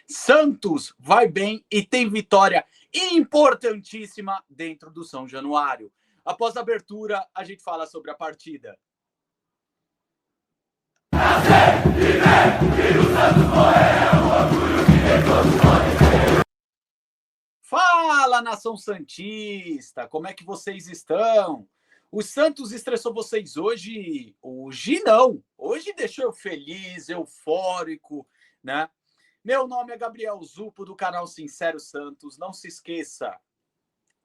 Santos vai bem e tem vitória importantíssima dentro do São Januário. Após a abertura, a gente fala sobre a partida. Fala, nação santista! Como é que vocês estão? O Santos estressou vocês hoje? Hoje não. Hoje deixou eu feliz, eufórico, né? Meu nome é Gabriel Zupo, do canal Sincero Santos. Não se esqueça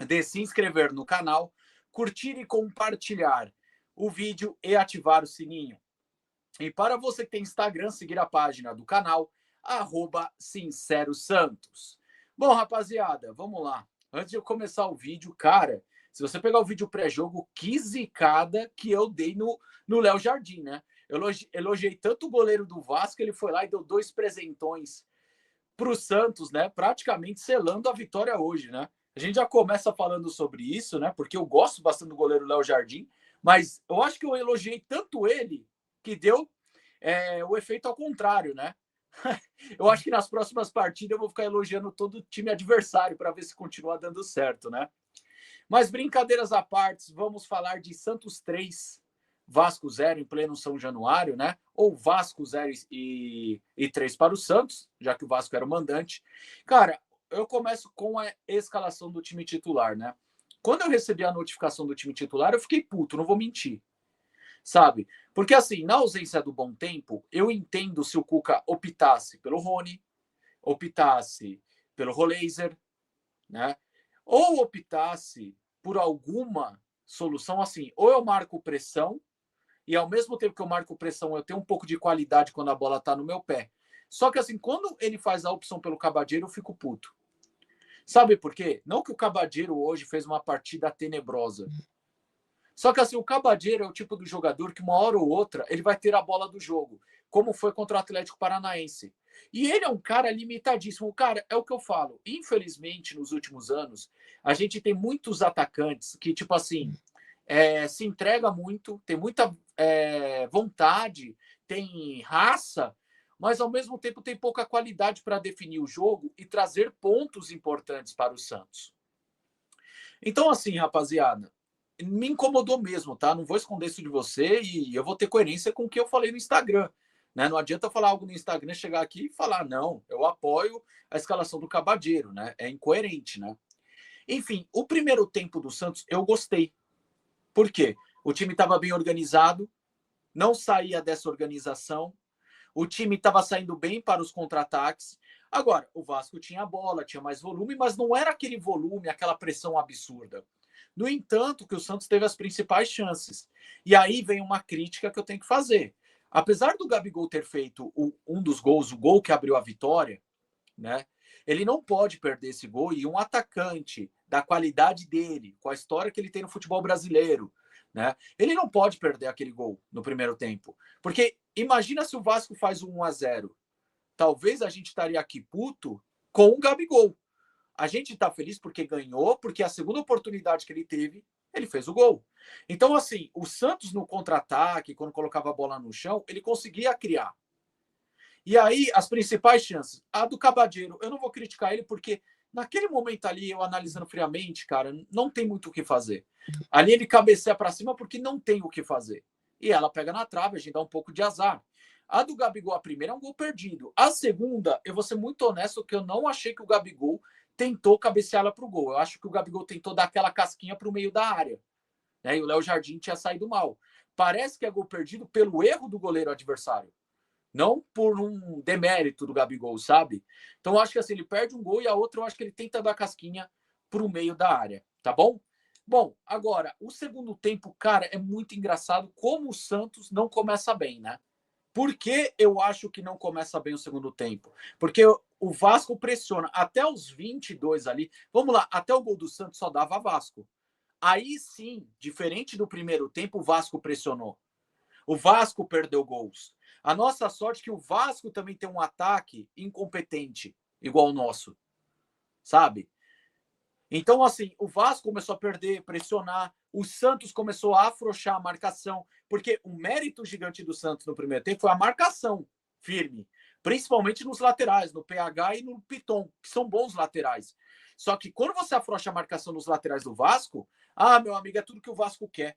de se inscrever no canal, curtir e compartilhar o vídeo e ativar o sininho. E para você que tem Instagram, seguir a página do canal, @SinceroSantos. Bom, rapaziada, vamos lá. Antes de eu começar o vídeo, cara, se você pegar o vídeo pré-jogo, que zicada que eu dei no Léo Jardim, né? Eu elogiei tanto o goleiro do Vasco, ele foi lá e deu 2 presentões para o Santos, né? Praticamente selando a vitória hoje, né? A gente já começa falando sobre isso, né? Porque eu gosto bastante do goleiro Léo Jardim, mas eu acho que eu elogiei tanto ele que deu o efeito ao contrário, né? Eu acho que nas próximas partidas eu vou ficar elogiando todo o time adversário para ver se continua dando certo, né? Mas brincadeiras à parte, vamos falar de Santos 3, Vasco 0 em pleno São Januário, né? Ou Vasco 0 e 3 para o Santos, já que o Vasco era o mandante. Cara, eu começo com a escalação do time titular, né? Quando eu recebi a notificação do time titular, eu fiquei puto, não vou mentir, sabe? Porque assim, na ausência do bom tempo, eu entendo se o Cuca optasse pelo Rony, optasse pelo Roleiser, né? Ou optasse por alguma solução assim, ou eu marco pressão, e ao mesmo tempo que eu marco pressão, eu tenho um pouco de qualidade quando a bola está no meu pé. Só que assim, quando ele faz a opção pelo Cabadeiro, eu fico puto. Sabe por quê? Não que o Cabadeiro hoje fez uma partida tenebrosa. Só que assim, o Cabadeiro é o tipo do jogador que uma hora ou outra ele vai ter a bola do jogo, como foi contra o Atlético Paranaense. E ele é um cara limitadíssimo. Cara, é o que eu falo. Infelizmente, nos últimos anos, a gente tem muitos atacantes que, tipo assim, se entrega muito, tem muita vontade, tem raça, mas ao mesmo tempo tem pouca qualidade para definir o jogo e trazer pontos importantes para o Santos. Então, assim, rapaziada, me incomodou mesmo, tá? Não vou esconder isso de você e eu vou ter coerência com o que eu falei no Instagram. Né? Não adianta falar algo no Instagram, chegar aqui e falar, não, eu apoio a escalação do Cabadeiro, né? É incoerente, né? Enfim, o primeiro tempo do Santos eu gostei. Por quê? O time estava bem organizado, não saía dessa organização, o time estava saindo bem para os contra-ataques. Agora, o Vasco tinha a bola, tinha mais volume, mas não era aquele volume, aquela pressão absurda. No entanto, que o Santos teve as principais chances. E aí vem uma crítica que eu tenho que fazer. Apesar do Gabigol ter feito um dos gols, o gol que abriu a vitória, né? Ele não pode perder esse gol e um atacante da qualidade dele, com a história que ele tem no futebol brasileiro, né? Ele não pode perder aquele gol no primeiro tempo. Porque imagina se o Vasco faz um 1-0. Talvez a gente estaria aqui puto com o Gabigol. A gente está feliz porque ganhou, porque a segunda oportunidade que ele teve, ele fez o gol. Então, assim, o Santos no contra-ataque, quando colocava a bola no chão, ele conseguia criar. E aí, as principais chances. A do Cabadeiro, eu não vou criticar ele, porque naquele momento ali, eu analisando friamente, cara, não tem muito o que fazer. Ali ele cabeceia para cima porque não tem o que fazer. E ela pega na trave, a gente dá um pouco de azar. A do Gabigol, a primeira, é um gol perdido. A segunda, eu vou ser muito honesto, que eu não achei que o Gabigol tentou cabeceá-la para o gol. Eu acho que o Gabigol tentou dar aquela casquinha para o meio da área. Né? E o Léo Jardim tinha saído mal. Parece que é gol perdido pelo erro do goleiro adversário. Não por um demérito do Gabigol, sabe? Então, eu acho que assim, ele perde um gol e a outra eu acho que ele tenta dar casquinha para o meio da área, tá bom? Bom, agora, o segundo tempo, cara, é muito engraçado como o Santos não começa bem, né? Por que eu acho que não começa bem o segundo tempo? Porque o Vasco pressiona até os 22 ali. Vamos lá, até o gol do Santos só dava Vasco. Aí sim, diferente do primeiro tempo, o Vasco pressionou. O Vasco perdeu gols. A nossa sorte é que o Vasco também tem um ataque incompetente, igual o nosso, sabe? Então, assim, o Vasco começou a perder, pressionar, o Santos começou a afrouxar a marcação, porque o mérito gigante do Santos no primeiro tempo foi a marcação firme, principalmente nos laterais, no PH e no Piton, que são bons laterais. Só que quando você afrouxa a marcação nos laterais do Vasco, meu amigo, é tudo que o Vasco quer.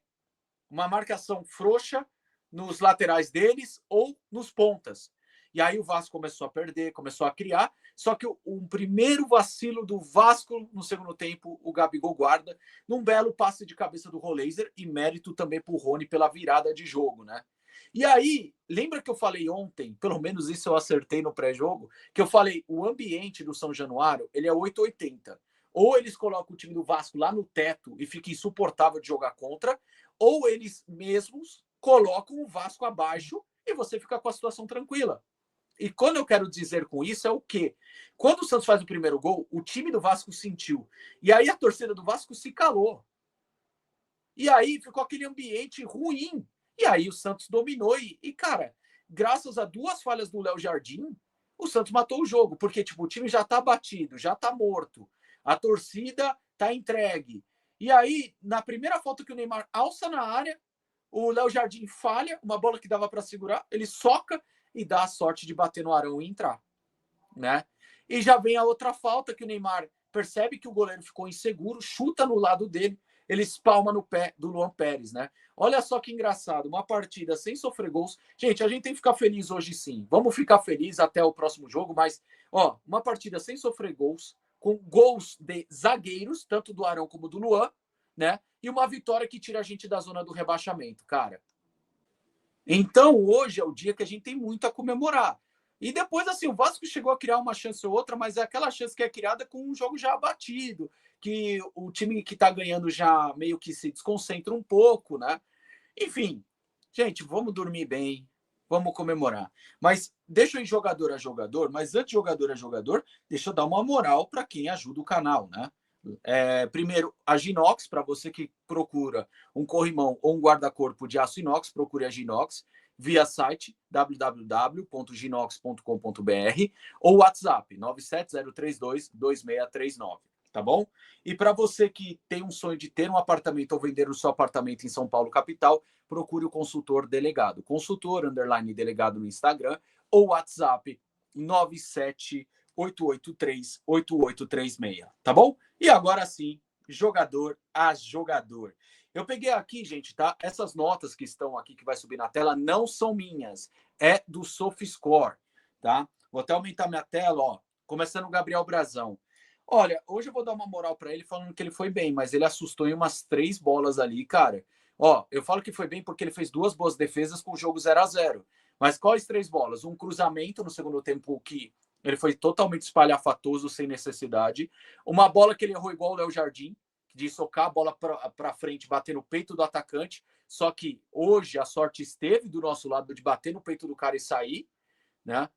Uma marcação frouxa nos laterais deles ou nos pontas. E aí o Vasco começou a perder, começou a criar. Só que o primeiro vacilo do Vasco no segundo tempo, o Gabigol guarda, num belo passe de cabeça do Roleiser e mérito também para o Rony pela virada de jogo, né? E aí, lembra que eu falei ontem, pelo menos isso eu acertei no pré-jogo, que eu falei, o ambiente do São Januário, ele é 880. Ou eles colocam o time do Vasco lá no teto e fica insuportável de jogar contra, ou eles mesmos colocam o Vasco abaixo e você fica com a situação tranquila. E quando eu quero dizer com isso é o quê? Quando o Santos faz o primeiro gol, o time do Vasco sentiu. E aí a torcida do Vasco se calou. E aí ficou aquele ambiente ruim. E aí o Santos dominou. Cara, graças a duas falhas do Léo Jardim, o Santos matou o jogo. Porque, tipo, o time já tá batido, já tá morto. A torcida tá entregue. E aí, na primeira falta que o Neymar alça na área, o Léo Jardim falha, uma bola que dava para segurar, ele soca e dá a sorte de bater no Arão e entrar, né? E já vem a outra falta que o Neymar percebe que o goleiro ficou inseguro, chuta no lado dele, ele espalma no pé do Luan Pérez, né? Olha só que engraçado, uma partida sem sofrer gols. Gente, a gente tem que ficar feliz hoje sim. Vamos ficar feliz até o próximo jogo, mas, uma partida sem sofrer gols, com gols de zagueiros, tanto do Arão como do Luan, né? E uma vitória que tira a gente da zona do rebaixamento, cara. Então, hoje é o dia que a gente tem muito a comemorar. E depois, assim, o Vasco chegou a criar uma chance ou outra, mas é aquela chance que é criada com um jogo já abatido, que o time que está ganhando já meio que se desconcentra um pouco, né? Enfim, gente, vamos dormir bem, vamos comemorar. Mas deixa eu ir jogador a jogador, mas antes de jogador a jogador, deixa eu dar uma moral para quem ajuda o canal, né? Primeiro, a Ginox, para você que procura um corrimão ou um guarda-corpo de aço inox, procure a Ginox via site www.ginox.com.br ou WhatsApp 970322639, tá bom? E para você que tem um sonho de ter um apartamento ou vender o seu apartamento em São Paulo, capital, procure o consultor delegado. Consultor, _ delegado no Instagram ou WhatsApp 978838836, tá bom? E agora sim, jogador a jogador. Eu peguei aqui, gente, tá? Essas notas que estão aqui, que vai subir na tela, não são minhas. É do SofaScore, tá? Vou até aumentar minha tela, ó. Começando o Gabriel Brazão. Olha, hoje eu vou dar uma moral para ele falando que ele foi bem, mas ele assustou em umas 3 bolas ali, cara. Ó, eu falo que foi bem porque ele fez 2 boas defesas com o jogo 0-0. Mas quais 3 bolas? Um cruzamento no segundo tempo que ele foi totalmente espalhafatoso, sem necessidade. Uma bola que ele errou igual o Léo Jardim, de socar a bola para frente, bater no peito do atacante. Só que hoje a sorte esteve do nosso lado de bater no peito do cara e sair, né?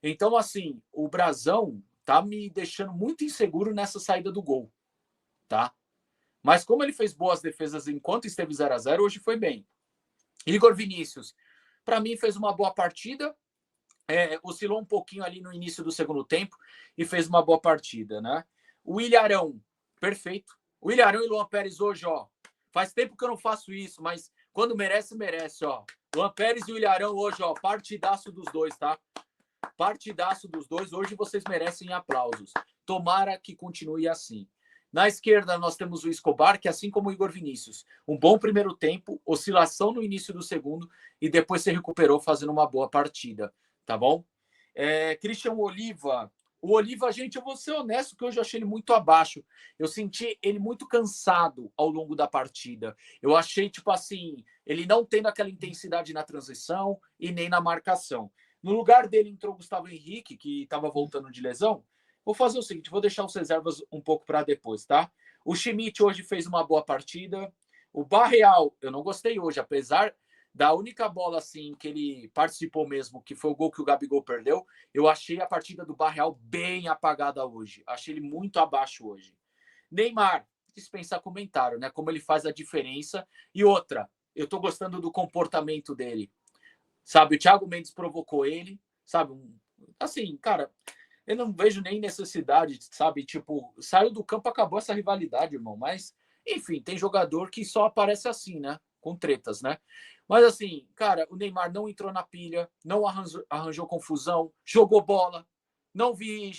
Então, assim, o Brazão tá me deixando muito inseguro nessa saída do gol, tá? Mas como ele fez boas defesas enquanto esteve 0-0, hoje foi bem. Igor Vinícius, para mim, fez uma boa partida. Oscilou um pouquinho ali no início do segundo tempo e fez uma boa partida, né? O Ilharão, perfeito. O Ilharão e Luan Pérez hoje, ó. Faz tempo que eu não faço isso, mas quando merece, merece, ó. Luan Pérez e o Ilharão hoje, ó. Partidaço dos dois, tá? Partidaço dos dois. Hoje vocês merecem aplausos. Tomara que continue assim. Na esquerda, nós temos o Escobar, que assim como o Igor Vinícius, um bom primeiro tempo, oscilação no início do segundo e depois se recuperou fazendo uma boa partida. Tá bom? Christian Oliva. O Oliva, gente, eu vou ser honesto que hoje eu achei ele muito abaixo. Eu senti ele muito cansado ao longo da partida. Eu achei, tipo assim, ele não tendo aquela intensidade na transição e nem na marcação. No lugar dele entrou o Gustavo Henrique, que estava voltando de lesão. Vou fazer o seguinte, vou deixar os reservas um pouco para depois, tá? O Schmidt hoje fez uma boa partida. O Barreal, eu não gostei hoje, apesar da única bola assim que ele participou mesmo, que foi o gol que o Gabigol perdeu, eu achei a partida do Barreal bem apagada hoje. Achei ele muito abaixo hoje. Neymar, dispensar comentário, né? Como ele faz a diferença. E outra, eu tô gostando do comportamento dele. Sabe, o Thiago Mendes provocou ele, sabe? Assim, cara, eu não vejo nem necessidade, sabe? Tipo, saiu do campo, acabou essa rivalidade, irmão. Mas, enfim, tem jogador que só aparece assim, né? com tretas, né? Mas assim, cara, o Neymar não entrou na pilha, não arranjou confusão, jogou bola, não vi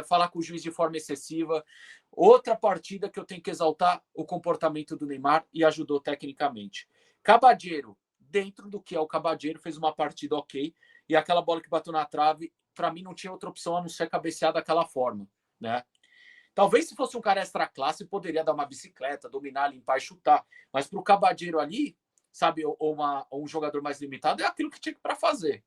falar com o juiz de forma excessiva. Outra partida que eu tenho que exaltar o comportamento do Neymar e ajudou tecnicamente. Cabadeiro, dentro do que é o Cabadeiro, fez uma partida ok. E aquela bola que bateu na trave, para mim não tinha outra opção a não ser cabecear daquela forma, né? Talvez se fosse um cara extra classe, poderia dar uma bicicleta, dominar, limpar e chutar. Mas para o Cabadeiro ali, sabe, ou um jogador mais limitado, é aquilo que tinha para fazer.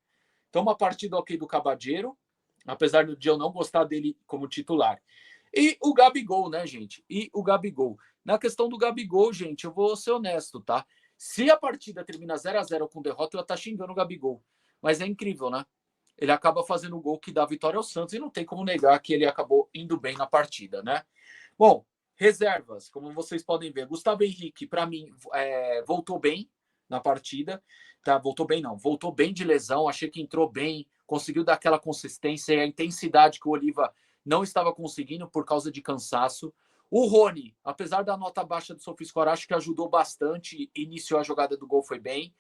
Então, uma partida ok do Cabadeiro, apesar de eu não gostar dele como titular. E o Gabigol, né, gente? E o Gabigol. Na questão do Gabigol, gente, eu vou ser honesto, tá? Se a partida termina 0-0 com derrota, eu ia estar xingando o Gabigol. Mas é incrível, né? Ele acaba fazendo o gol que dá a vitória ao Santos e não tem como negar que ele acabou indo bem na partida, né? Bom, reservas, como vocês podem ver, Gustavo Henrique, para mim, voltou bem na partida. Tá? Voltou bem, não. Voltou bem de lesão, achei que entrou bem, conseguiu dar aquela consistência e a intensidade que o Oliva não estava conseguindo por causa de cansaço. O Rony, apesar da nota baixa do SofaScore, acho que ajudou bastante, iniciou a jogada do gol, foi bem.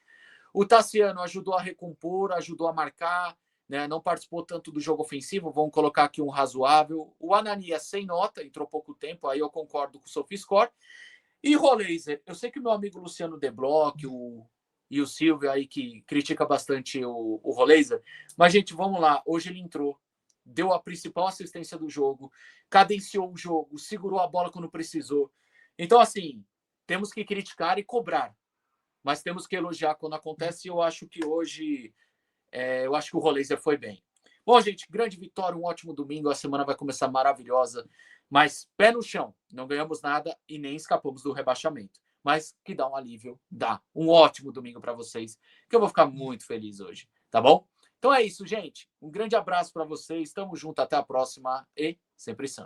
O Tassiano ajudou a recompor, ajudou a marcar, né? Não participou tanto do jogo ofensivo, vamos colocar aqui um razoável. O Ananias sem nota, entrou pouco tempo, aí eu concordo com o SofaScore. E Roleiser, eu sei que o meu amigo Luciano Deblock e o Silvio aí que critica bastante o Roleiser, mas, gente, vamos lá, hoje ele entrou, deu a principal assistência do jogo, cadenciou o jogo, segurou a bola quando precisou. Então, assim, temos que criticar e cobrar, mas temos que elogiar quando acontece. E eu acho que hoje, eu acho que o Roleiser foi bem. Bom, gente, grande vitória, um ótimo domingo. A semana vai começar maravilhosa, mas pé no chão. Não ganhamos nada e nem escapamos do rebaixamento. Mas que dá um alívio, dá. Um ótimo domingo para vocês, que eu vou ficar muito feliz hoje, tá bom? Então é isso, gente. Um grande abraço para vocês. Tamo junto, até a próxima e sempre santos.